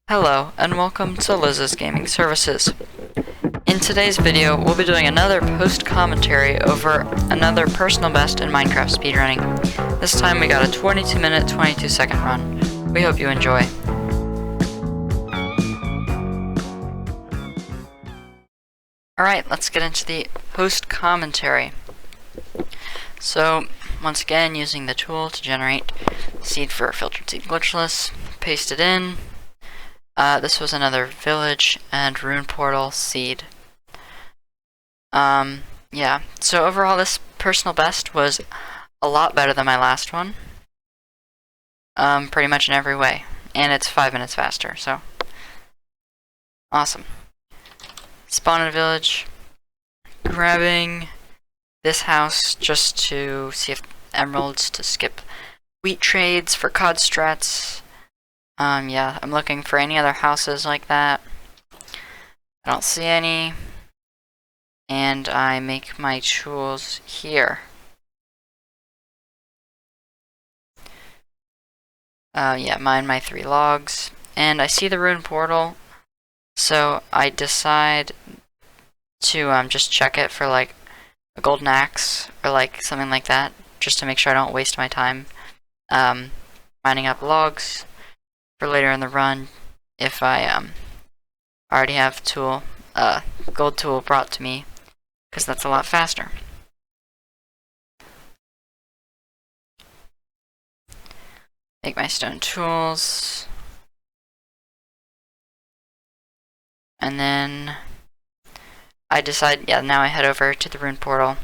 Hello, and welcome to Liz's Gaming Services. In today's video, we'll be doing another post-commentary over another personal best in Minecraft speedrunning. This time we got a 22-minute, 22-second run. We hope you enjoy. Alright, let's get into the post-commentary. So, once again, using the tool to generate seed for filtered seed glitchless, paste it in. This was another village and rune portal seed. Yeah, so overall this personal best was a lot better than my last one. Pretty much in every way. And it's 5 minutes faster, so awesome. Spawn in a village, grabbing this house just to see if emeralds to skip wheat trades for COD strats. Yeah, I'm looking for any other houses like that. I don't see any. And I make my tools here. Yeah, mine my 3 logs. And I see the rune portal. So I decide to just check it for like a golden axe or like something like that. Just to make sure I don't waste my time mining up logs for later in the run if I already have gold tool brought to me, because that's a lot faster. Make my stone tools, and then I decide, yeah, now I head over to the rune portal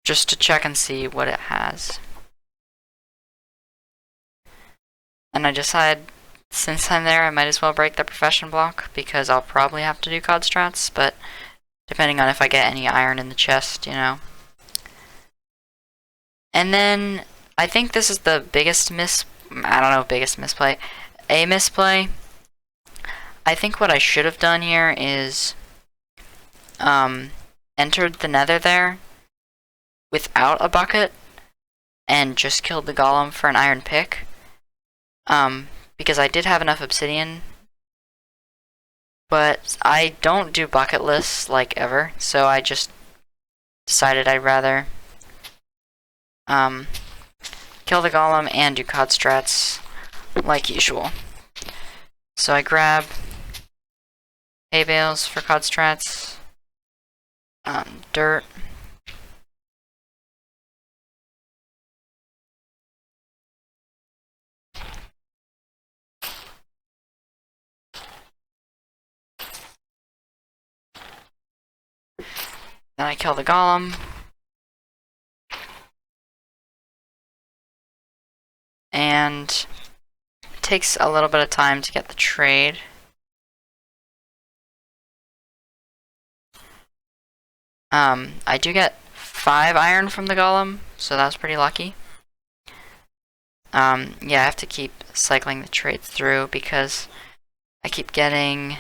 just to check and see what it has. And I decide, since I'm there, I might as well break the profession block, because I'll probably have to do COD strats, but depending on if I get any iron in the chest, you know. And then, I think this is the biggest biggest misplay. A misplay. I think what I should have done here is, entered the nether there without a bucket, and just killed the golem for an iron pick. Because I did have enough obsidian, but I don't do bucket lists like ever, so I just decided I'd rather kill the golem and do COD strats like usual. So I grab hay bales for COD strats, dirt, then I kill the golem, and it takes a little bit of time to get the trade. I do get 5 iron from the golem, so that's pretty lucky. Yeah, I have to keep cycling the trades through because I keep getting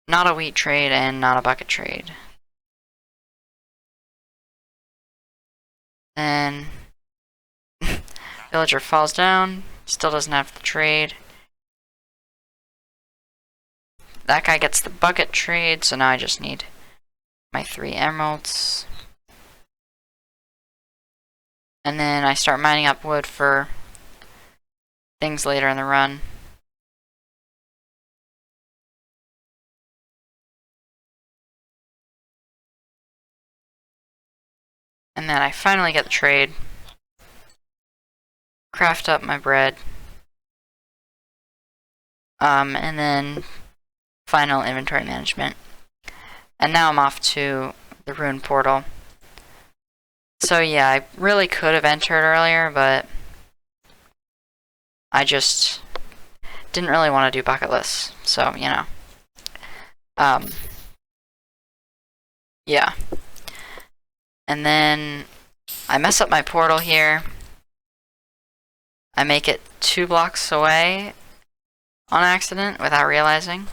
not a wheat trade and not a bucket trade. Then villager falls down, still doesn't have the trade. That guy gets the bucket trade, so now I just need my 3 emeralds. And then I start mining up wood for things later in the run. And then I finally get the trade. Craft up my bread. And then final inventory management. And now I'm off to the rune portal. So yeah, I really could have entered earlier, but I just didn't really want to do bucket lists. So, you know. Yeah. And then I mess up my portal here. I make it 2 blocks away on accident without realizing.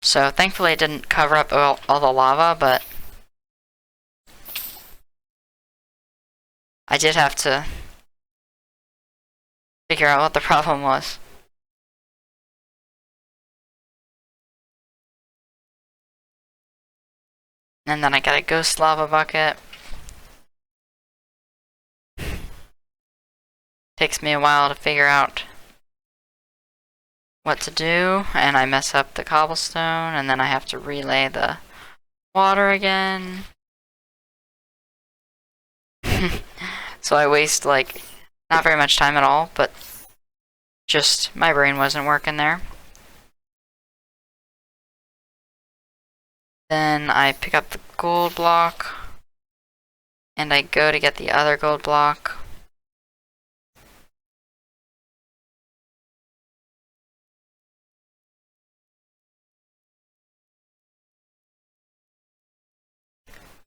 So thankfully it didn't cover up all the lava, but I did have to figure out what the problem was. And then I got a ghost lava bucket. Takes me a while to figure out what to do, and I mess up the cobblestone, and then I have to relay the water again. So I waste, like, not very much time at all, but just my brain wasn't working there. Then I pick up the gold block, and I go to get the other gold block.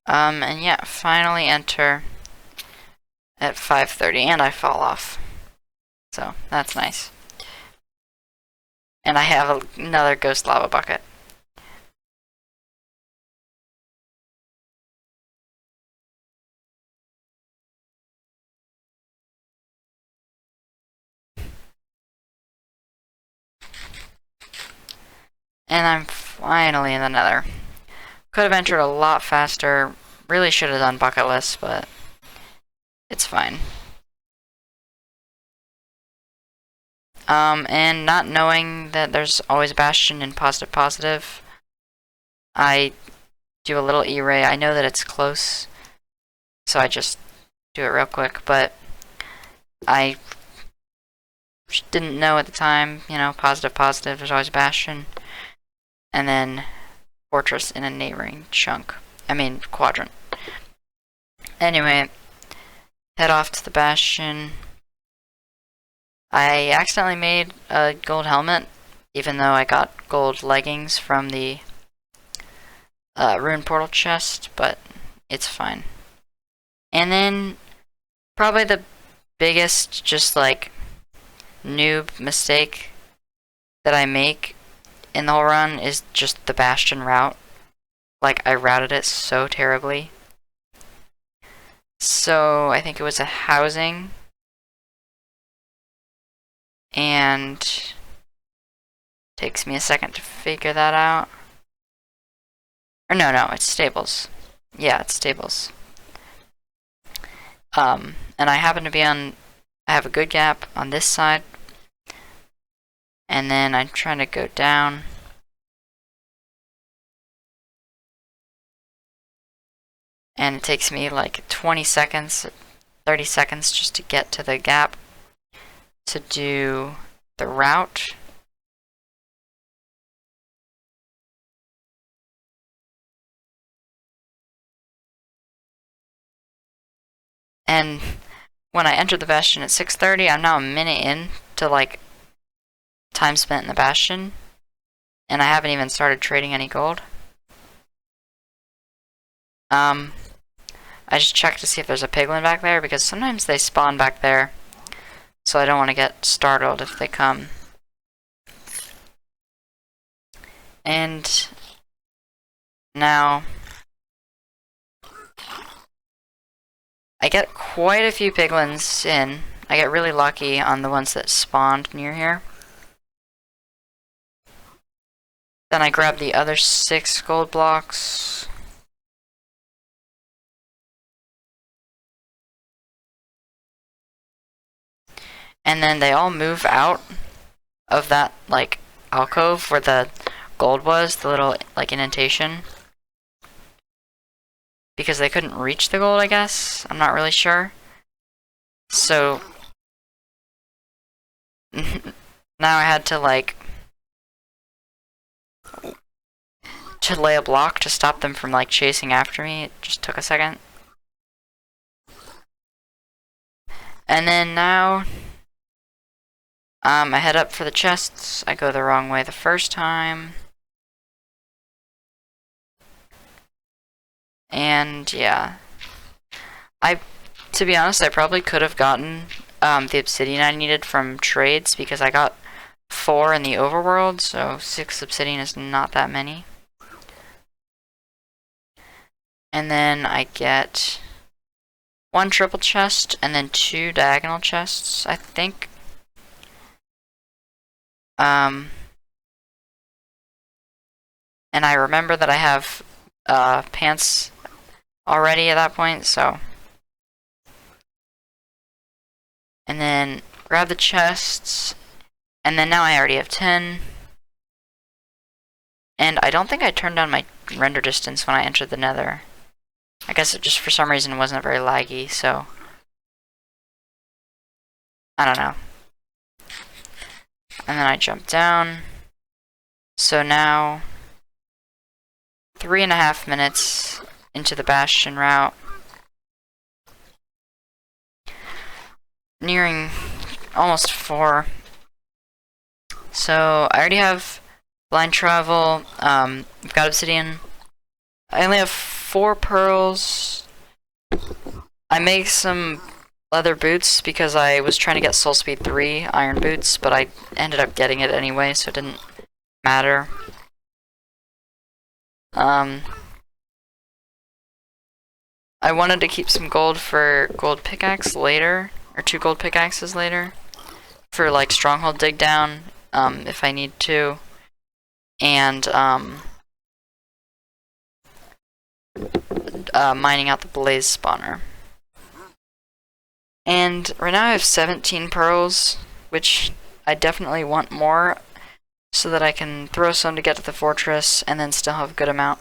And yeah, finally enter at 5:30, and I fall off. So, that's nice. And I have another ghost lava bucket. And I'm finally in the nether. Could have entered a lot faster. Really should have done bucket lists, but it's fine. And not knowing that there's always a bastion in positive, I do a little E-ray. I know that it's close, so I just do it real quick, but I didn't know at the time, you know, positive, there's always a bastion. And then fortress in a neighboring quadrant. Anyway, head off to the bastion. I accidentally made a gold helmet, even though I got gold leggings from the rune portal chest, but it's fine. And then, probably the biggest, just like, noob mistake that I make in the whole run is just the bastion route. Like, I routed it so terribly. So, I think it was a housing. And takes me a second to figure that out. Or no, it's stables. Yeah, it's stables. And I happen to be I have a good gap on this side. And then I'm trying to go down. And it takes me like 20 seconds, 30 seconds just to get to the gap to do the route. And when I entered the bastion at 6:30, I'm now a minute in to like time spent in the bastion, and I haven't even started trading any gold. I just checked to see if there's a piglin back there, because sometimes they spawn back there, so I don't want to get startled if they come. And now I get quite a few piglins in. I get really lucky on the ones that spawned near here. Then I grab the other 6 gold blocks. And then they all move out of that, like, alcove where the gold was, the little, like, indentation. Because they couldn't reach the gold, I guess. I'm not really sure. So now I had to, like, to lay a block to stop them from, like, chasing after me. It just took a second. And then now I head up for the chests. I go the wrong way the first time. And yeah, to be honest, I probably could have gotten the obsidian I needed from trades, because I got 4 in the overworld, so 6 obsidian is not that many. And then I get one triple chest and then 2 diagonal chests, I think. And I remember that I have pants already at that point, so. And then grab the chests, and then now I already have 10. And I don't think I turned down my render distance when I entered the nether. I guess it just for some reason wasn't very laggy, so. I don't know. And then I jump down. So now 3.5 minutes into the Bastion route. Nearing almost 4. So I already have blind travel. I've got obsidian. I only have 4 pearls. I make some leather boots because I was trying to get Soul Speed 3 iron boots, but I ended up getting it anyway, so it didn't matter. I wanted to keep some gold for gold pickaxe later, or 2 gold pickaxes later, for like stronghold dig down, if I need to, and mining out the blaze spawner. And right now I have 17 pearls, which I definitely want more, so that I can throw some to get to the fortress, and then still have a good amount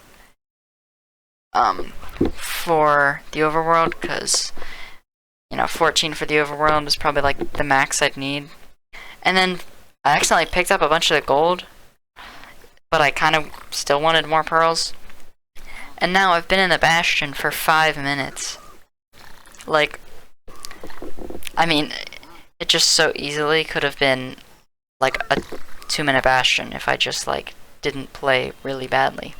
for the overworld, because, you know, 14 for the overworld is probably like the max I'd need. And then I accidentally picked up a bunch of the gold, but I kind of still wanted more pearls. And now I've been in the Bastion for 5 minutes. Like, I mean, it just so easily could have been like a 2-minute Bastion if I just like didn't play really badly.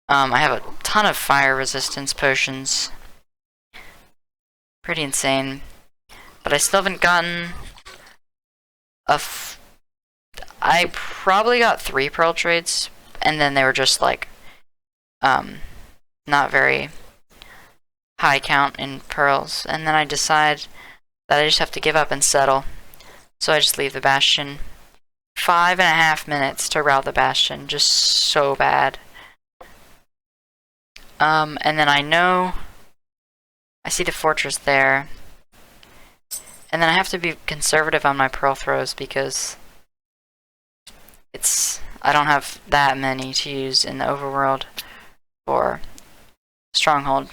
I have a ton of fire resistance potions. Pretty insane. But I still haven't gotten I probably got 3 pearl trades, and then they were just like not very high count in pearls, and then I decide that I just have to give up and settle. So I just leave the Bastion. 5.5 minutes to route the Bastion, just so bad. And then I know I see the fortress there. And then I have to be conservative on my pearl throws because I don't have that many to use in the overworld for stronghold.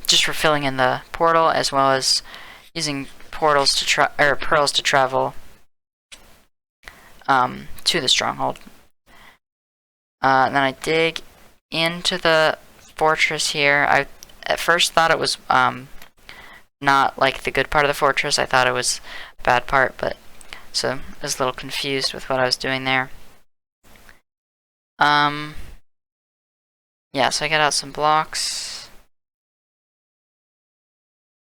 Just for filling in the portal, as well as using portals to pearls to travel to the stronghold. And then I dig into the fortress here. I at first thought it was not like the good part of the fortress. I thought it was a bad part, but so I was a little confused with what I was doing there. Yeah, so I got out some blocks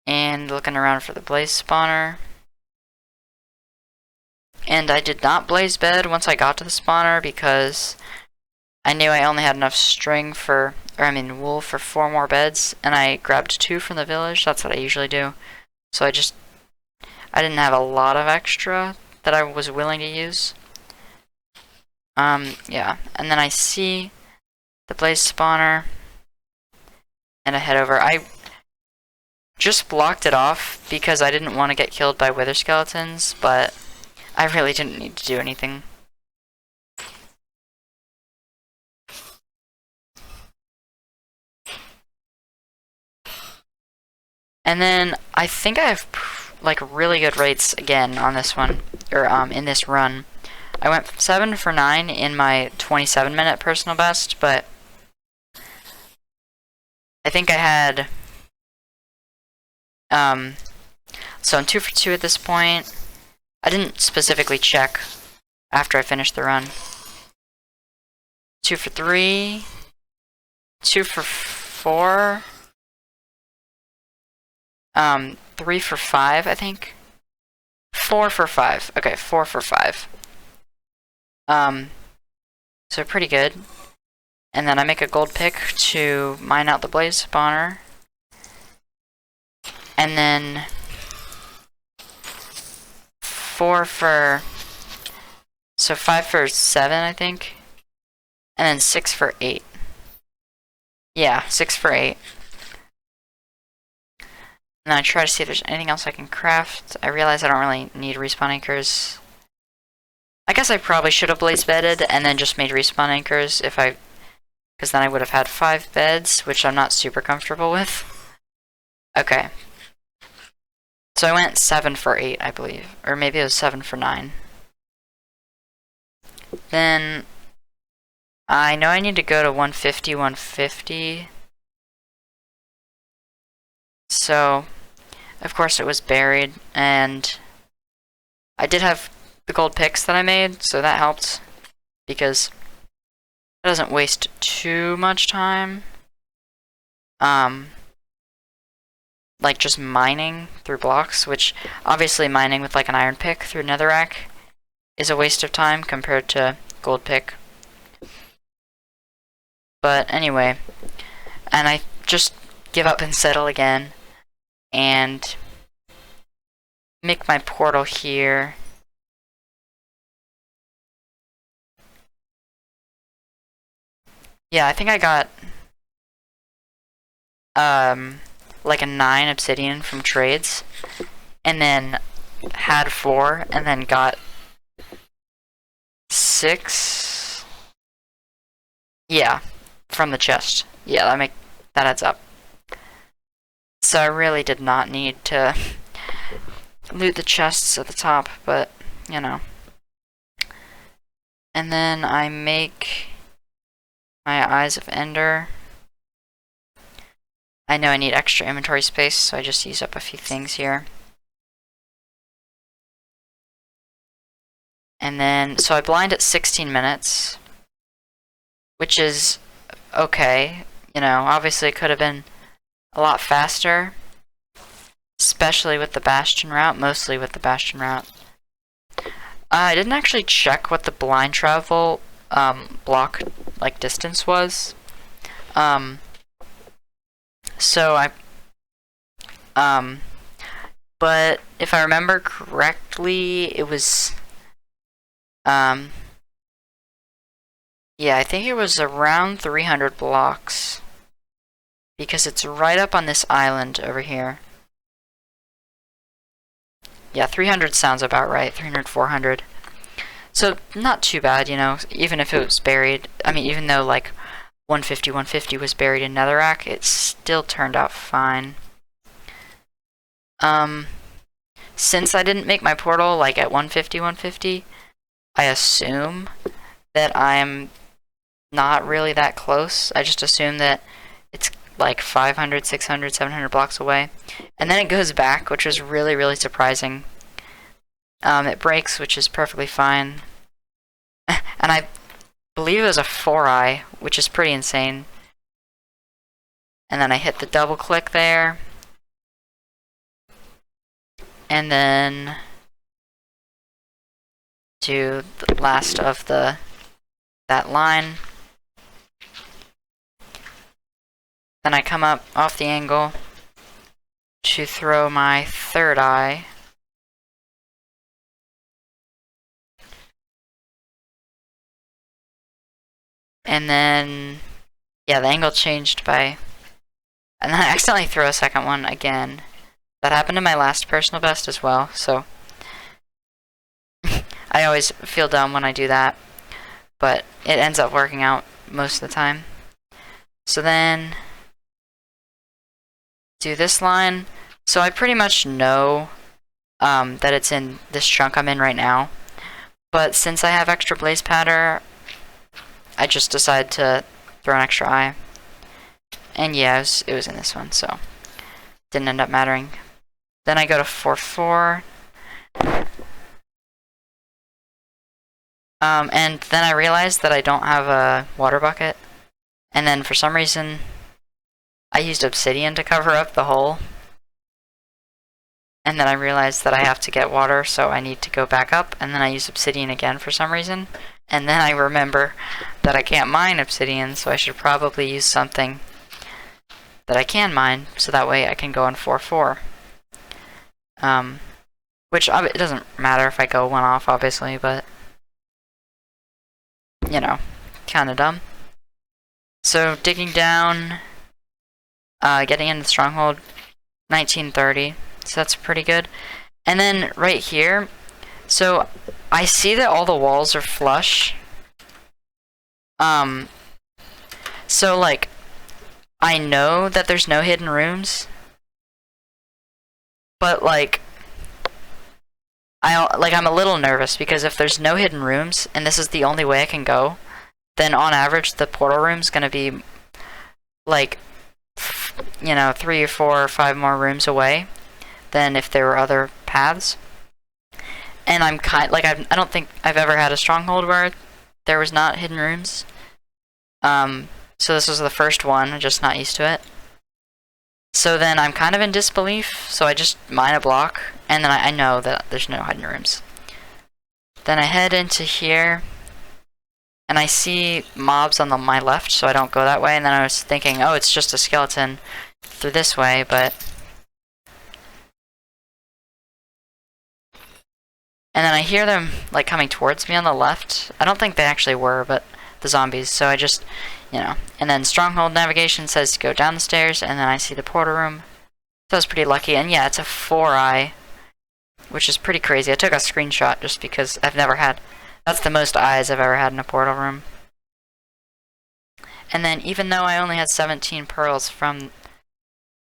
and looking around for the blaze spawner. And I did not blaze bed once I got to the spawner because I knew I only had enough string for, wool for 4 more beds, and I grabbed 2 from the village. That's what I usually do. So I didn't have a lot of extra that I was willing to use. Yeah, and then I see the blaze spawner, and I head over. I just blocked it off because I didn't want to get killed by wither skeletons, but I really didn't need to do anything. And then I think I have like really good rates again on this one, or in this run. I went 7 for 9 in my 27-minute personal best, but I think I had so I'm 2 for 2 at this point. I didn't specifically check after I finished the run. 2 for 3, 2 for 4, 3 for 5, I think. 4 for 5. Okay, 4 for 5. So pretty good. And then I make a gold pick to mine out the blaze spawner, And then 4 for... So 5 for 7, I think. And then 6 for 8. Yeah, 6 for 8. And then I try to see if there's anything else I can craft. I realize I don't really need respawn anchors. I guess I probably should have blaze bedded and then just made respawn anchors because then I would have had 5 beds, which I'm not super comfortable with. Okay. So I went 7 for 8, I believe. Or maybe it was 7 for 9. Then I know I need to go to 150, 150. So, of course it was buried, and I did have the gold picks that I made, so that helped, because it doesn't waste too much time. Like just mining through blocks, which obviously mining with like an iron pick through netherrack is a waste of time compared to gold pick. But anyway, and I just give up and settle again and make my portal here. Yeah, I think I got like a 9 obsidian from trades, and then had 4, and then got 6. Yeah, from the chest. Yeah, that adds up. So I really did not need to loot the chests at the top, but you know. And then I make my Eyes of Ender. I know I need extra inventory space, so I just use up a few things here. And then, so I blind at 16 minutes, which is okay. You know, obviously it could have been a lot faster, especially with the Bastion route, mostly with the Bastion route. I didn't actually check what the blind travel block like distance was. But if I remember correctly, it was, yeah, I think it was around 300 blocks, because it's right up on this island over here. Yeah, 300 sounds about right, 300, 400. So, not too bad, you know, even if it was buried. I mean, even though, like, 150, 150 was buried in netherrack, it still turned out fine. Since I didn't make my portal, like, at 150, 150, I assume that I'm not really that close. I just assume that it's, like, 500, 600, 700 blocks away. And then it goes back, which is really, really surprising. It breaks, which is perfectly fine. And I believe it was a 4-eye, which is pretty insane. And then I hit the double click there. And then do the last of that line. Then I come up off the angle to throw my 3rd eye. And then, yeah, the angle changed by, and then I accidentally throw a 2nd one again. That happened in my last personal best as well, so I always feel dumb when I do that, but it ends up working out most of the time. So then, do this line. So I pretty much know that it's in this chunk I'm in right now, but since I have extra blaze powder, I just decided to throw an extra eye. And yeah, it was in this one, so didn't end up mattering. Then I go to 4-4. And then I realized that I don't have a water bucket. And then for some reason, I used obsidian to cover up the hole. And then I realized that I have to get water, so I need to go back up. And then I use obsidian again for some reason. And then I remember that I can't mine obsidian, so I should probably use something that I can mine, so that way I can go on 4-4. Which it doesn't matter if I go one off, obviously, but you know, kind of dumb. So digging down, getting into the stronghold, 1930. So that's pretty good. And then right here, so I see that all the walls are flush. So like, I know that there's no hidden rooms, but like, I'm a little nervous because if there's no hidden rooms and this is the only way I can go, then on average the portal room's gonna be like, you know, 3 or 4 or 5 more rooms away than if there were other paths. And I'm I don't think I've ever had a stronghold where there was not hidden rooms. So this was the first one, I'm just not used to it. So then I'm kind of in disbelief, so I just mine a block, and then I know that there's no hidden rooms. Then I head into here, and I see mobs on my left, so I don't go that way, and then I was thinking, oh, it's just a skeleton through this way, but... And then I hear them, like, coming towards me on the left. I don't think they actually were, but the zombies, so I just, you know. And then Stronghold Navigation says to go down the stairs, and then I see the portal room. So I was pretty lucky, and yeah, it's a 4-eye, which is pretty crazy. I took a screenshot just because I've never had... That's the most eyes I've ever had in a portal room. And then even though I only had 17 pearls from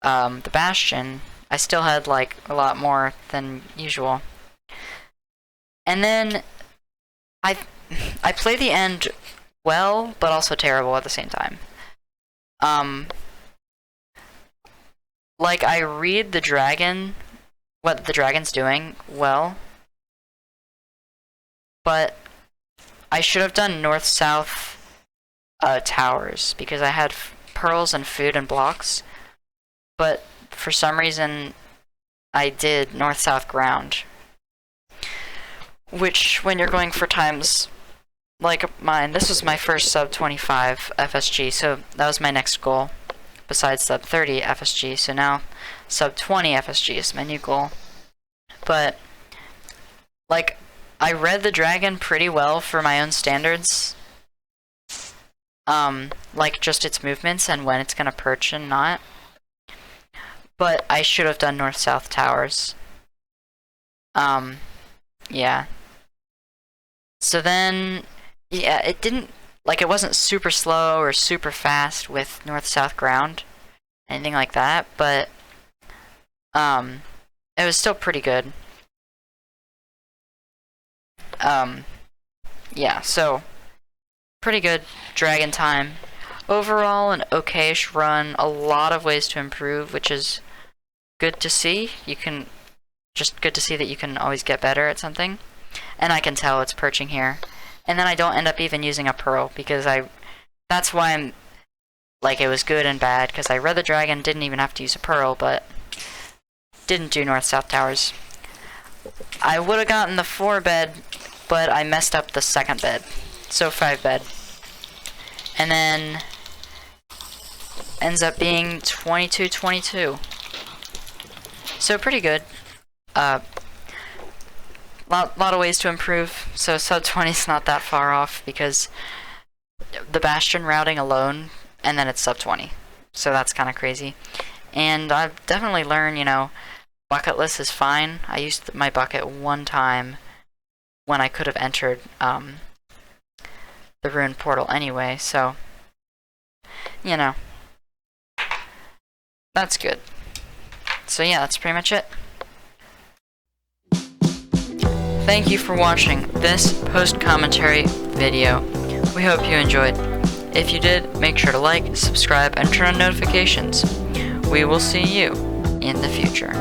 the Bastion, I still had, like, a lot more than usual. And then I play the end well, but also terrible at the same time. Like, I read the dragon, what the dragon's doing, well, but I should have done north-south towers, because I had pearls and food and blocks, but for some reason I did north-south ground. Which, when you're going for times like mine, this was my first sub 25 FSG, so that was my next goal, besides sub 30 FSG, so now sub 20 FSG is my new goal. But, like, I read the dragon pretty well for my own standards. Like, just its movements and when it's gonna perch and not. But I should have done north-south towers. Yeah. So then, yeah, it didn't, like, it wasn't super slow or super fast with north-south ground, anything like that, but, it was still pretty good. Yeah, so, pretty good dragon time. Overall, an okayish run, a lot of ways to improve, which is good to see. Just good to see that you can always get better at something. And I can tell it's perching here. And then I don't end up even using a pearl, because that's why I'm, like, it was good and bad, because I read the dragon, didn't even have to use a pearl, but didn't do north-south towers. I would have gotten the 4-bed, but I messed up the 2nd bed, so 5-bed. And then ends up being 22-22. So pretty good. Lot of ways to improve, so sub 20 is not that far off, because the Bastion routing alone, and then it's sub 20. So that's kind of crazy. And I've definitely learned, you know, bucketless is fine. I used my bucket one time when I could have entered the ruined portal anyway, so, you know, that's good. So yeah, that's pretty much it. Thank you for watching this post-commentary video. We hope you enjoyed. If you did, make sure to like, subscribe, and turn on notifications. We will see you in the future.